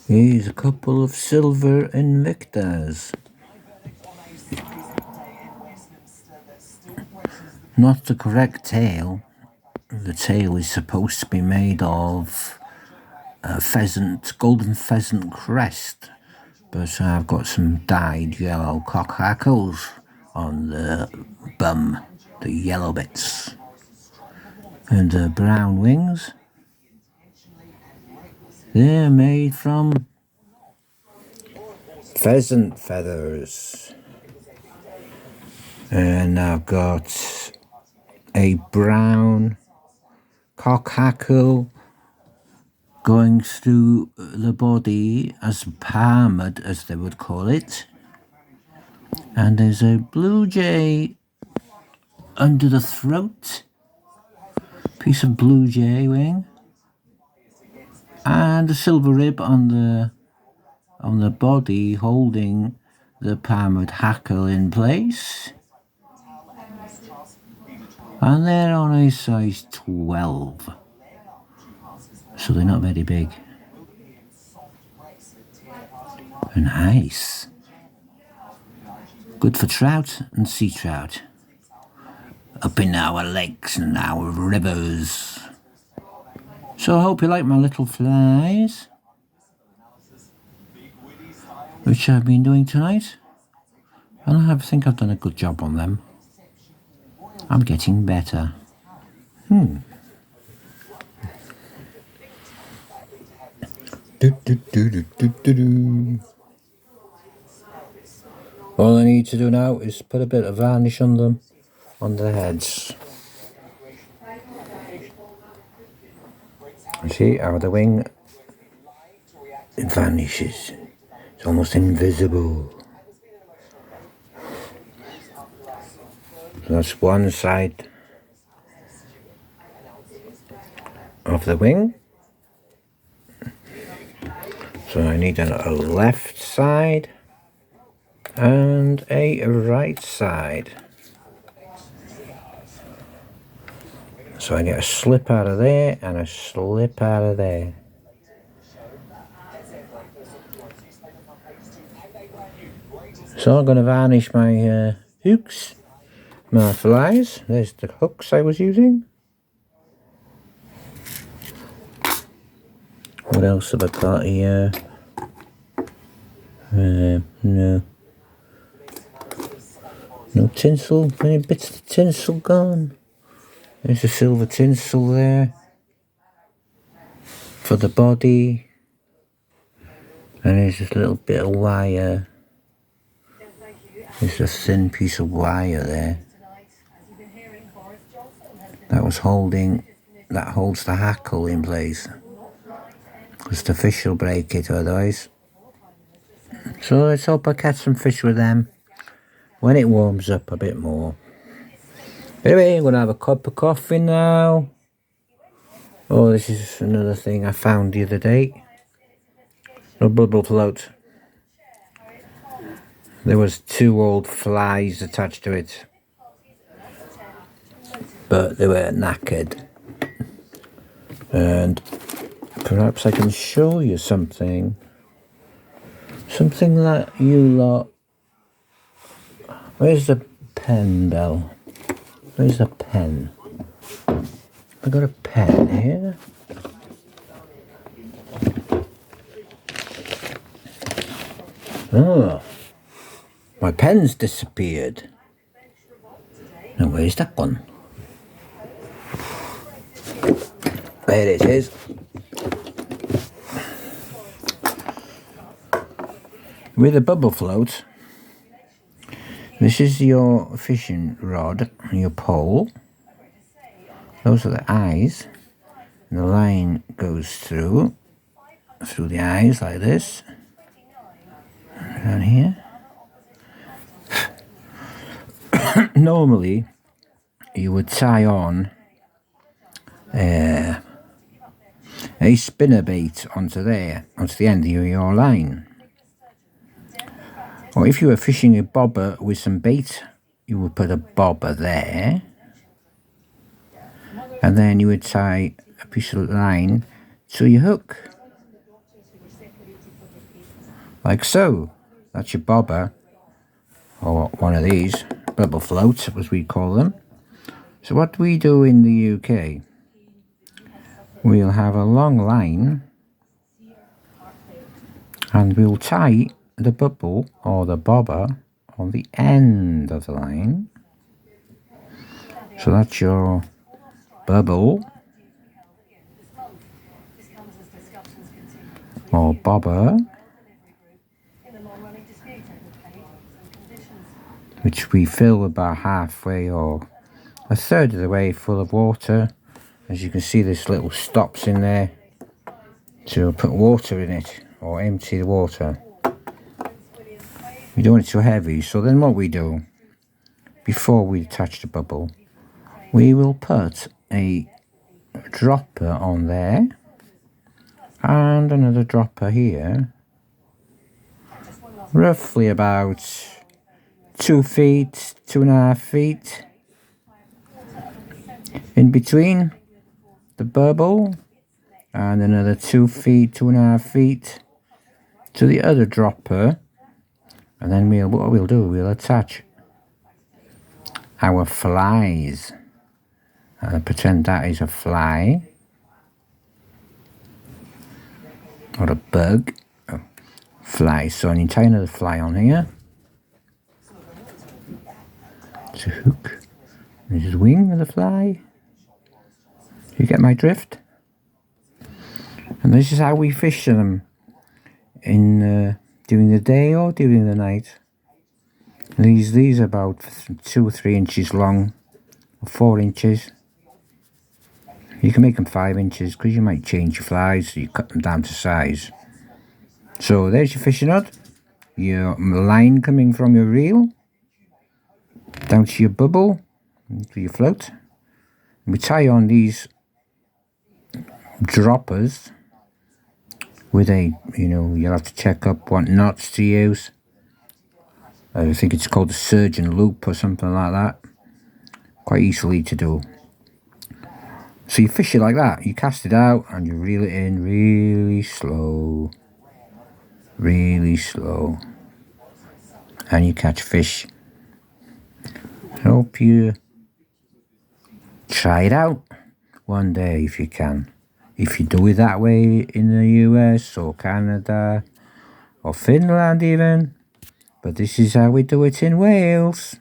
Here's a couple of silver invictas. Not the correct tail. The tail is supposed to be made of a golden pheasant crest, but I've got some dyed yellow cockhackles on the bum, the yellow bits, and the brown wings. They're made from pheasant feathers. And I've got a brown cockhackle going through the body as palmed, as they would call it. And there's a blue jay under the throat, piece of blue jay wing, and a silver rib on the body holding the palmed hackle in place. And they're on a size 12, so they're not very big. Nice. Good for trout and sea trout. Up in our lakes and our rivers. So I hope you like my little flies, which I've been doing tonight. And I think I've done a good job on them. I'm getting better. All I need to do now is put a bit of varnish on them, on their heads. See how the wing, it vanishes. It's almost invisible. So that's one side of the wing. So I need a left side and a right side. So I get a slip out of there and a slip out of there. So I'm going to varnish my hooks, my flies. There's the hooks I was using. What else have I got here? No tinsel. Any bits of tinsel gone? There's a silver tinsel there for the body. And there's this little bit of wire. There's a thin piece of wire there. That holds the hackle in place. Because the fish will break it otherwise. So let's hope I catch some fish with them when it warms up a bit more. Anyway, I'm going to have a cup of coffee now. Oh, this is another thing I found the other day. A bubble float. There was 2 old flies attached to it. But they were knackered. And perhaps I can show you something. Something that you lot... Where's the pen, Belle? Where's the pen? I got a pen here. Oh, my pen's disappeared. Now where's that one? There it is. With a bubble float, this is your fishing rod, your pole. Those are the eyes. And the line goes through the eyes like this. Down here. Normally, you would tie on a spinnerbait onto the end of your line. Or if you were fishing a bobber with some bait, you would put a bobber there. And then you would tie a piece of line to your hook. like so. That's your bobber, or one of these, bubble floats as we call them. So what we do in the UK, we'll have a long line and we'll tie the bubble or the bobber on the end of the line. So that's your bubble or bobber, which we fill about halfway or a third of the way full of water. As you can see, there's little stops in there to put water in it or empty the water. We don't want it too heavy, so then what we do, before we attach the bubble, we will put a dropper on there and another dropper here, roughly about 2 feet, 2.5 feet in between the bubble, and another 2 feet, 2.5 feet to the other dropper. And then what we'll do, we'll attach our flies. I'll pretend that is a fly or a bug. Oh, fly. So you tie another fly on here. It's a hook. There's the wing of the fly. You get my drift? And this is how we fish them in during the day or during the night. And these are about 2 or 3 inches long, or 4 inches. You can make them 5 inches because you might change your flies, so you cut them down to size. So there's your fishing rod, your line coming from your reel down to your bubble, to your float. And we tie on these droppers with a, you'll have to check up what knots to use. I think it's called a surgeon loop or something like that. Quite easily to do. So you fish it like that, you cast it out and you reel it in really slow, and you catch fish. I hope you try it out one day if you can. If you do it that way in the US or Canada or Finland even. But this is how we do it in Wales.